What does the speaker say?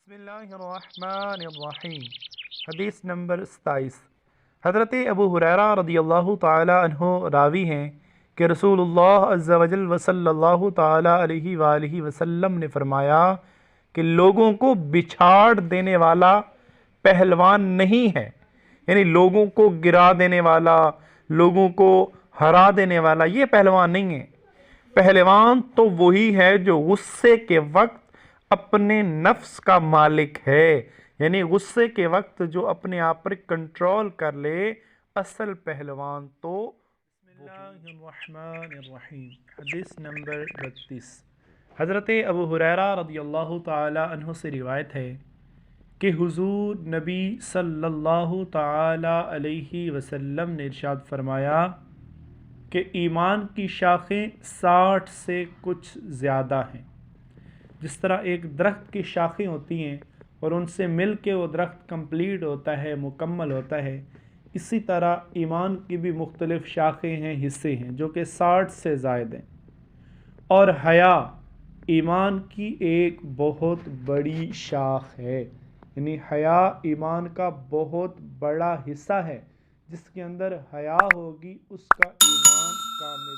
बिस्मिल्लाहिर्रहमानिर्रहीम। हदीस नंबर 27। हज़रत अबू हुरैरा रदियल्लाहु ताला अन्हु रावी हैं कि रसूलुल्लाह अज़्ज़ा वजल वसल्लल्लाहु ताला अलैहि वालिहि वसल्लम ने फरमाया कि लोगों को बिछाड़ देने वाला पहलवान नहीं है, यानी लोगों को गिरा देने वाला, लोगों को हरा देने वाला ये पहलवान नहीं है। पहलवान तो वही है जो गुस्से के वक्त अपने नफ्स का मालिक है, यानी गुस्से के वक्त जो अपने आप पर कंट्रोल कर ले, असल पहलवान तो बिस्मिल्लाहिर्रहमानिर्रहीम। हदीस नंबर 32। हज़रत अबू हुरैरा रदियल्लाहु ताला अन्हु से रिवायत है कि हुजूर नबी सल्लल्लाहु ताला अलैहि वसल्लम ने इरशाद फरमाया कि ईमान की शाखें 60 से कुछ ज़्यादा हैं। जिस तरह एक दरख्त की शाखें होती हैं और उनसे मिल के वो दरख्त कंप्लीट होता है, मुकम्मल होता है, इसी तरह ईमान की भी मुख्तलिफ़ शाखें हैं, हिस्से हैं जो कि 60 से ज़ायद हैं। और हया ईमान की एक बहुत बड़ी शाख है, यानी हया ईमान का बहुत बड़ा हिस्सा है। जिसके अंदर हया होगी उसका ईमान कामिल